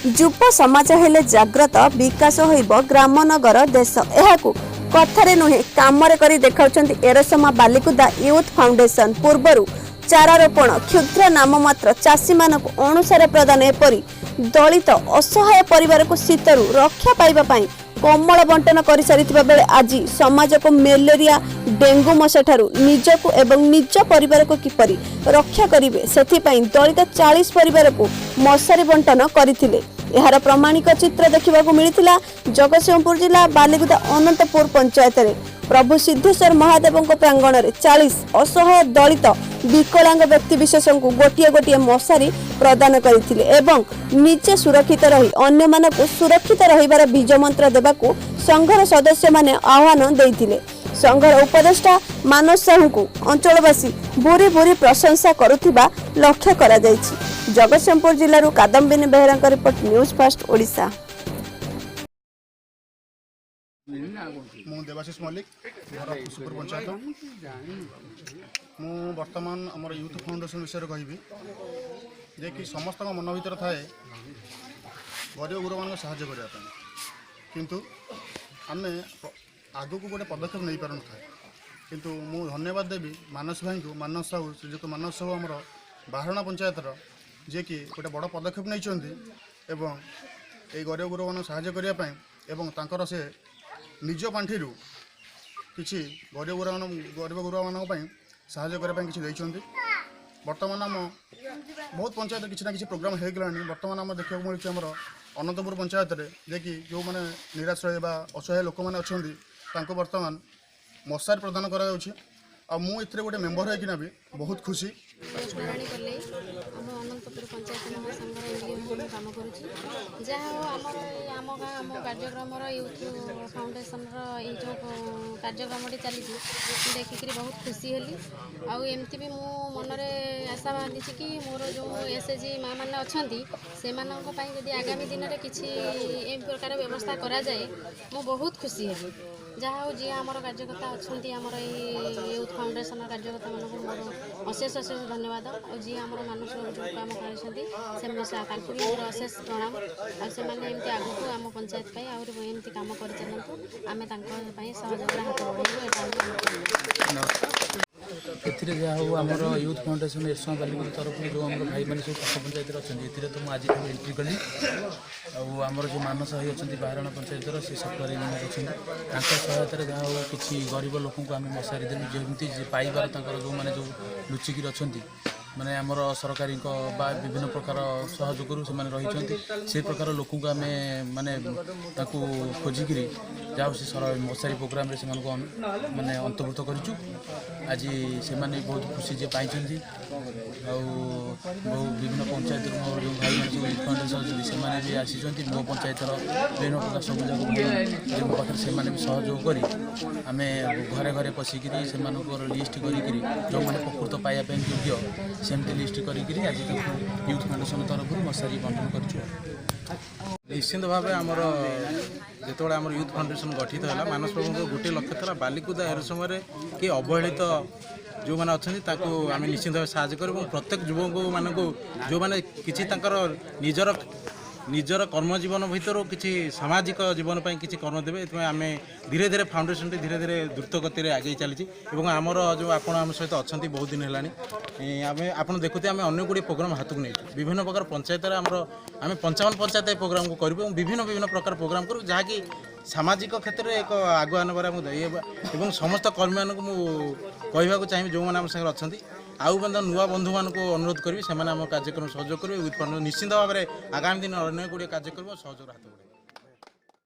युव समाज हेले जाग्रत विकास होइब ग्रामनगर देश एहाकू कथारे नुहे कामरे करी देखाउछन्ति एरसमा बालिकुदा यूथ फाउंडेशन पूर्वरु चारारोपण क्षुद्र नाम मात्र चाषी मानक अनुसार प्रदान एपरी दलित असहाय परिवार को शीतरु रक्षा पाइबा पई कमल बंटन करि सारिथिबा बेले आज समाज को मलेरिया डेंगू मशा ठारू निजको एवं निज परिवार को किपरि रक्षा करिवे सेथि पई दलित 40 परिवार को मशारी बंटन करथिले। एहार प्रमाणिक चित्र देखा मिलता जगतसिंहपुर जिला बालीगुदा अनंतपुर पंचायत रे प्रभु सिद्धेश्वर महादेव प्रांगण में 40 असहाय दलित विकलांग व्यक्ति विशेष को गोटे गोटे मशारी प्रदान करथिले एवं निजे सुरक्षित रही अन्य मानक सुरक्षित रहिबार बीज मंत्र देबाकू संघर सदस्य माने आह्वान देइथिले। संघर उपदेष्टा मानस साहू को अंचलवासी भूरी भूरी प्रशंसा करुथिबा लक्ष्य करा जायछि। जगतसिंहपुर जिल्लारू कादम्बिनी बेहरांक रिपोर्ट न्यूज फास्ट ओडिशा। मु देवाशीष मल्लिक घर सुपुर पंचायत मु वर्तमान आमर यूथ फाउंडेशन विषय कहबी जे कि समस्त मन भर थाए गरीब गुरु मान साहाय्य करने किंतु आम आगु को गोटे पदक्षेप नहीं पार था किंतु मु धन्यवाद देवी मानस भाई को मानस साहू श्रीजुक्त मानस साहू आमर बाहरणा पंचायतर जे कि गोटे बड़ पदक्षेप नहीं एवं ये गरीब गुरु मान साहाय्य करने से निज पांठि किसी गरीब गुरुआ मान साहाय्य करने किसी बर्तमान आम बहुत पंचायत किसी ना कि प्रोग्राम हो गलानी। बर्तमान आम देखा मिलूँ आमर अनंतपुर पंचायत रे जे कि जो मैंने निराश्रय बा असहाय लोक मैंने अच्छा बर्तमान मशारी प्रदान करा मुझे गोटे मेम्बर होना भी बहुत खुशी अनंतपुर पंचायत कम कर कार्यक्रम यूथ फाउंडेशन जो कार्यक्रम चली देखिक बहुत खुशी हेली आमती भी मो मनरे आशा बांधी कि मोर जो एसएचजी माँ मैंने अच्छा से आगामी दिन में किसी ए प्रकार व्यवस्था करा जाए मु बहुत खुशी हेली। जहाँ जी आम कार्यकर्ता अच्छा आमर यूथ फाउंडेशन कार्यकर्ता मानक अशेष अशेष धन्यवाद और जी आम मानुष जो कम कर अशेष प्रणाम आमती आगू आम पंचायत आमती कम कर आम सहयोग हाथ बढ़ेबू जहाँ हो आमर यूथ फाउंडेशन एरसमा बालिकुदा तरफ जो आम भाई मैंने सब पाख पंचायत अच्छा तो मुझे आज एंट्री कली आमर जो मानस भाई अच्छा बाहरणा पंचायतर से सप्ताह अच्छा सहायतार जहाँ हो किसी गरीब लोक आम मशारी देलु जमी पाइबार जो मैंने जो लुचिकी अच्छा माने आमर सरकारी विभिन्न प्रकार सहयोग से रही से प्रकार लोक आम माने खोजिक जहाँ से मशारी प्रोग्राम से माने अंतर्भुक्त करूँ आज से बहुत खुशी जे पाई विभिन्न पंचायत जो भाई मैंने फाउंडेशन अच्छे भी आसी मो पंचायतर विभिन्न प्रकार सब जगह मो पाखे से सहयोग कर आम घरे घरे पशिक लिस्ट कर जो मैंने प्रकृत पाइबा योग्य सेमती लिस्ट कर आज यूथ फाउंडेशन तरफ मशारी बंटन कर निश्चिंत भाव आमर जो आम यूथ फाउंडेशन गठित है मानस प्रभु गोटे लक्ष्य था बालिकुदा एरसमा कि अवहेलित जो मैंने अच्छा आम निश्चिंत भाव साहय कर प्रत्येक युवक मानक जो मैंने किसी निजर निजर कर्म जीवन भर किसी सामाजिक जीवन पर किसी कर्म देवे ये आम धीरे धीरे फाउंडेशन धीरे धीरे द्रुत गति आगे चली आमर जो आम सहित अच्छा बहुत दिन है आप देखुते आम अनेक गुड़ी प्रोग्राम हाथ को नहीं विभिन्न प्रकार पंचायत आम 55 पंचायत प्रोग्राम को करूँ विभिन्न विभिन्न प्रकार प्रोग्राम करूँ जहाँकि सामाजिक क्षेत्र में एक आगुआ नबार मुझे समस्त कर्मी मानक कहवाक चाहिए जो मैंने आम सागर अच्छा आउ नुआ बंधु मान अनुरोध करी से कार्यक्रम सहयोग करेंगे निश्चिंत भाव में आगामी दिन अनेक गुड़िया कार्यक्रम सहयोग हाथ बढ़े।